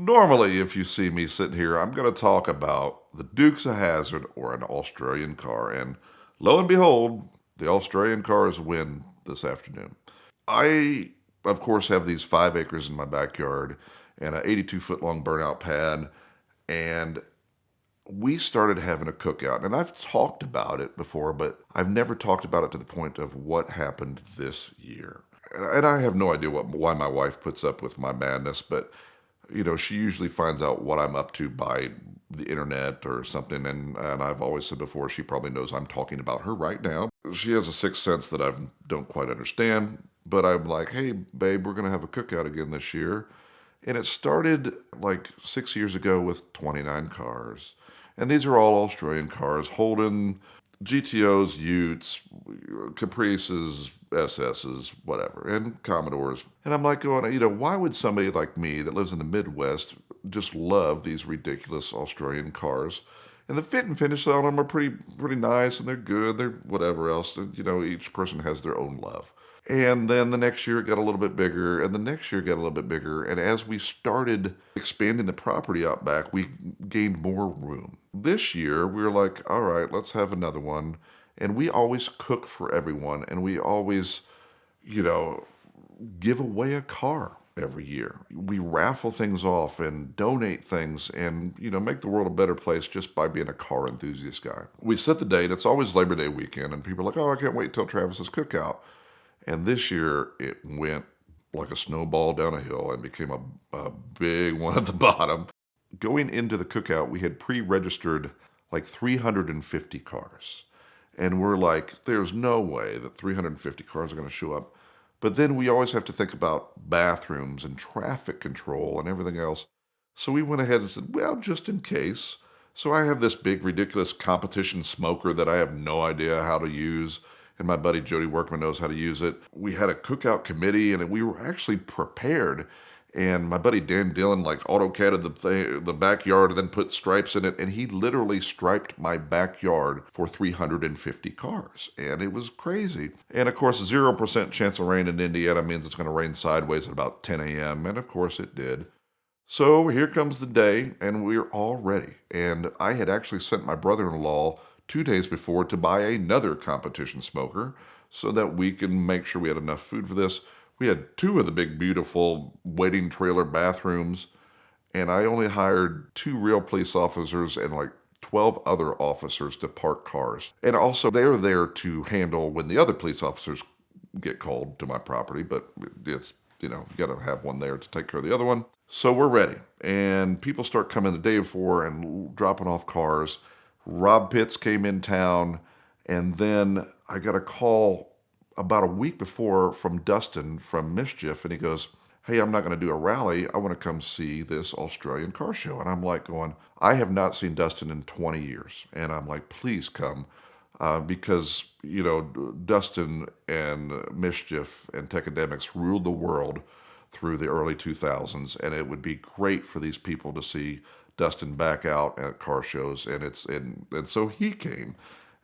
Normally, if you see me sitting here, I'm going to talk about the Dukes of Hazzard or an Australian car. And lo and behold, the Australian cars win this afternoon. I, of course, have these 5 acres in my backyard and an 82-foot long burnout pad. And we started having a cookout. And I've talked about it before, but I've never talked about it to the point of what happened this year. And I have no idea why my wife puts up with my madness, but she usually finds out what I'm up to by the internet or something. And I've always said before, she probably knows I'm talking about her right now. She has a sixth sense that I don't quite understand. But I'm like, hey, babe, we're going to have a cookout again this year. And it started like 6 years ago with 29 cars. And these are all Australian cars, Holden, GTOs, Utes, Caprices, SSs, whatever, and Commodores. And I'm like going, why would somebody like me that lives in the Midwest just love these ridiculous Australian cars? And the fit and finish on them are pretty nice, and they're good. They're whatever else. And, each person has their own love. And then the next year it got a little bit bigger, and the next year it got a little bit bigger. And as we started expanding the property out back, we gained more room. This year we were like, all right, let's have another one. And we always cook for everyone, and we always, you know, give away a car every year. We raffle things off and donate things and, make the world a better place just by being a car enthusiast guy. We set the date. It's always Labor Day weekend, and people are like, oh, I can't wait till Travis's cookout. And this year it went like a snowball down a hill and became a big one at the bottom. Going into the cookout, we had pre-registered like 350 cars. And we're like, there's no way that 350 cars are going to show up. But then we always have to think about bathrooms and traffic control and everything else. So we went ahead and said, well, just in case. So I have this big, ridiculous competition smoker that I have no idea how to use. And my buddy Jody Workman knows how to use it. We had a cookout committee, and we were actually prepared. And my buddy Dan Dillon like AutoCAD'd the backyard and then put stripes in it. And he literally striped my backyard for 350 cars. And it was crazy. And of course, 0% chance of rain in Indiana means it's going to rain sideways at about 10 a.m. And of course it did. So here comes the day, and we're all ready. And I had actually sent my brother-in-law 2 days before to buy another competition smoker so that we can make sure we had enough food for this. We had 2 of the big, beautiful waiting trailer bathrooms, and I only hired 2 real police officers and like 12 other officers to park cars. And also, they're there to handle when the other police officers get called to my property, but it's, you got to have one there to take care of the other one. So we're ready, and people start coming the day before and dropping off cars. Rob Pitts came in town, and then I got a call about a week before from Dustin from Mischief, and he goes, hey, I'm not going to do a rally. I want to come see this Australian car show. And I'm like going, I have not seen Dustin in 20 years. And I'm like, please come. Because, Dustin and Mischief and Techademics ruled the world through the early 2000s. And it would be great for these people to see Dustin back out at car shows. And so he came.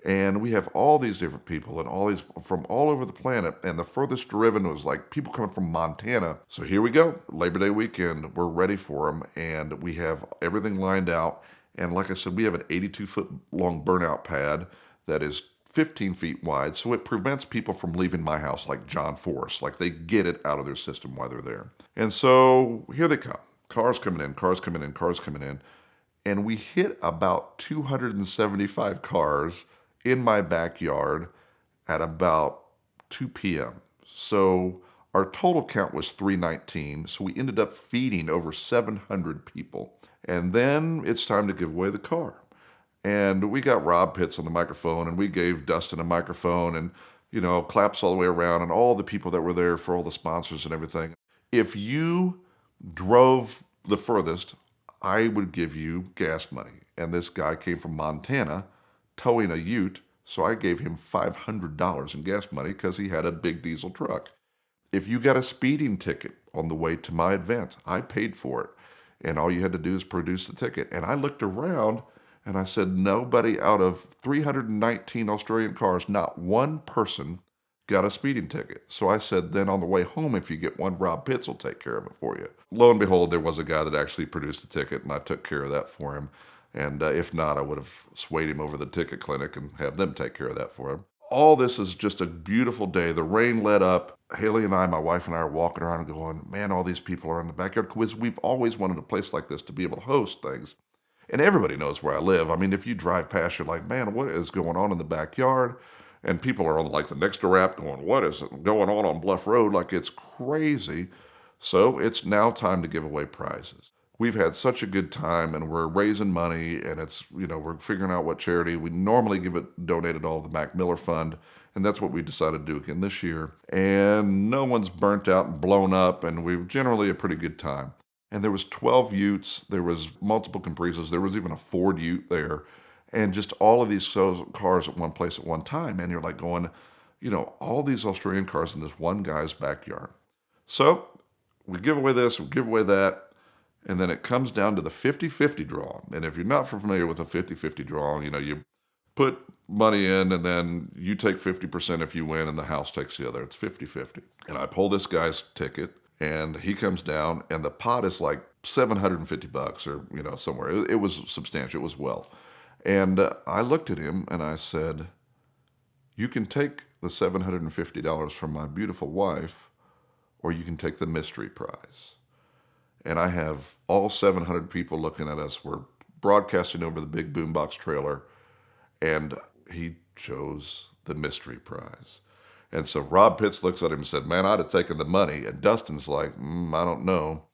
And we have all these different people and all these from all over the planet. And the furthest driven was like people coming from Montana. So here we go. Labor Day weekend. We're ready for them. And we have everything lined out. And like I said, we have an 82-foot long burnout pad that is 15 feet wide. So it prevents people from leaving my house like John Force. Like they get it out of their system while they're there. And so here they come. Cars coming in, cars coming in, cars coming in. And we hit about 275 cars in my backyard at about 2 p.m. So our total count was 319. So we ended up feeding over 700 people. And then it's time to give away the car. And we got Rob Pitts on the microphone, and we gave Dustin a microphone, and, claps all the way around, and all the people that were there for all the sponsors and everything. If you drove the furthest, I would give you gas money. And this guy came from Montana towing a ute, so I gave him $500 in gas money because he had a big diesel truck. If you got a speeding ticket on the way to my event, I paid for it. And all you had to do is produce the ticket. And I looked around and I said, nobody out of 319 Australian cars, not one person got a speeding ticket. So I said, then on the way home, if you get one, Rob Pitts will take care of it for you. Lo and behold, there was a guy that actually produced a ticket, and I took care of that for him. And if not, I would have swayed him over the ticket clinic and have them take care of that for him. All this is just a beautiful day. The rain let up. Haley and I, my wife and I, are walking around and going, man, all these people are in the backyard. Because we've always wanted a place like this to be able to host things. And everybody knows where I live. I mean, if you drive past, you're like, man, what is going on in the backyard? And people are on like the next door app going, what is going on Bluff Road? Like, it's crazy. So it's now time to give away prizes. We've had such a good time, and we're raising money, and it's, we're figuring out what charity. We normally donate it all to the Mac Miller Fund, and that's what we decided to do again this year. And no one's burnt out and blown up, and we've generally a pretty good time. And there was 12 Utes, there was multiple Caprices, there was even a Ford Ute there, and just all of these cars at one place at one time. And you're like going, all these Australian cars in this one guy's backyard. So we give away this, we give away that, and then it comes down to the 50-50 draw. And if you're not familiar with a 50-50 draw, you put money in and then you take 50% if you win and the house takes the other. It's 50-50. And I pull this guy's ticket and he comes down and the pot is like $750 or, somewhere. It was substantial. It was well. And I looked at him and I said, you can take the $750 from my beautiful wife, or you can take the mystery prize. And I have all 700 people looking at us. We're broadcasting over the big boombox trailer, and he chose the mystery prize. And so Rob Pitts looks at him and said, man, I'd have taken the money. And Dustin's like, I don't know.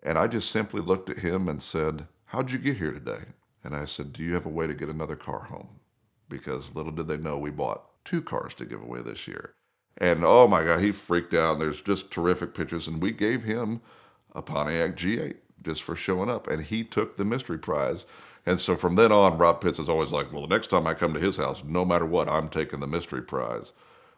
And I just simply looked at him and said, how'd you get here today? And I said, do you have a way to get another car home? Because little did they know we bought 2 cars to give away this year. And oh my God, he freaked out. There's just terrific pictures. And we gave him a Pontiac G8 just for showing up. And he took the mystery prize. And so from then on, Rob Pitts is always like, well, the next time I come to his house, no matter what, I'm taking the mystery prize.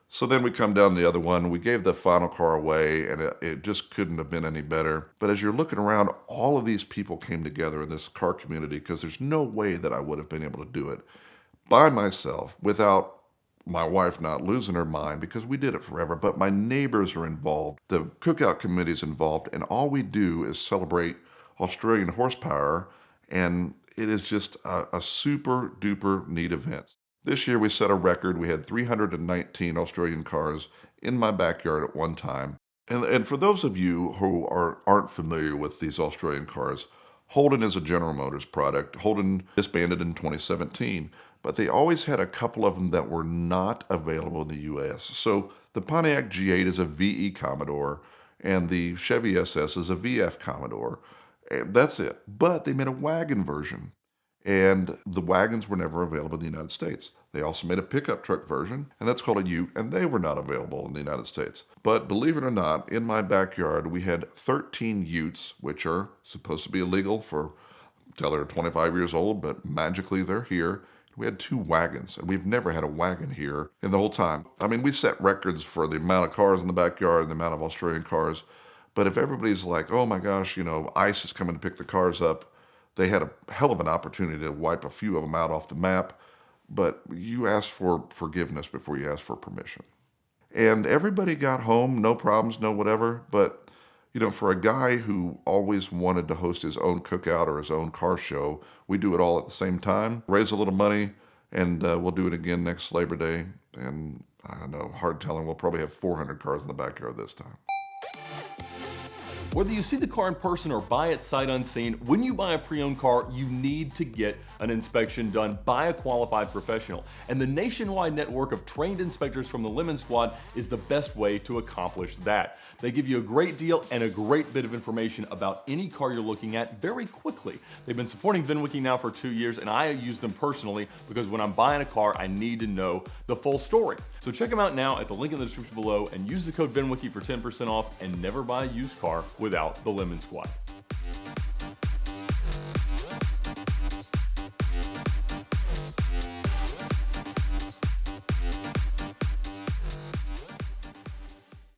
So then we come down the other one. We gave the final car away, and it just couldn't have been any better. But as you're looking around, all of these people came together in this car community because there's no way that I would have been able to do it by myself without my wife not losing her mind, because we did it forever. But my neighbors are involved. The cookout committee is involved, and all we do is celebrate Australian horsepower, and it is just a super duper neat event. This year we set a record. We had 319 Australian cars in my backyard at one time. And for those of you who aren't familiar with these Australian cars, Holden is a General Motors product. Holden disbanded in 2017, but they always had a couple of them that were not available in the U.S. So the Pontiac G8 is a VE Commodore, and the Chevy SS is a VF Commodore. And that's it. But they made a wagon version. And the wagons were never available in the United States. They also made a pickup truck version, and that's called a Ute, and they were not available in the United States. But believe it or not, in my backyard, we had 13 Utes, which are supposed to be illegal until they're 25 years old, but magically they're here. We had 2 wagons, and we've never had a wagon here in the whole time. I mean, we set records for the amount of cars in the backyard and the amount of Australian cars. But if everybody's like, oh my gosh, ICE is coming to pick the cars up, they had a hell of an opportunity to wipe a few of them out off the map, but you ask for forgiveness before you ask for permission. And everybody got home, no problems, no whatever, but, for a guy who always wanted to host his own cookout or his own car show, we do it all at the same time, raise a little money, and we'll do it again next Labor Day. And I don't know, hard telling, we'll probably have 400 cars in the backyard this time. Whether you see the car in person or buy it sight unseen, when you buy a pre-owned car, you need to get an inspection done by a qualified professional. And the nationwide network of trained inspectors from the Lemon Squad is the best way to accomplish that. They give you a great deal and a great bit of information about any car you're looking at very quickly. They've been supporting VINwiki now for 2 years, and I use them personally because when I'm buying a car, I need to know the full story. So check them out now at the link in the description below and use the code VINwiki for 10% off, and never buy a used car without the Lemon Squad.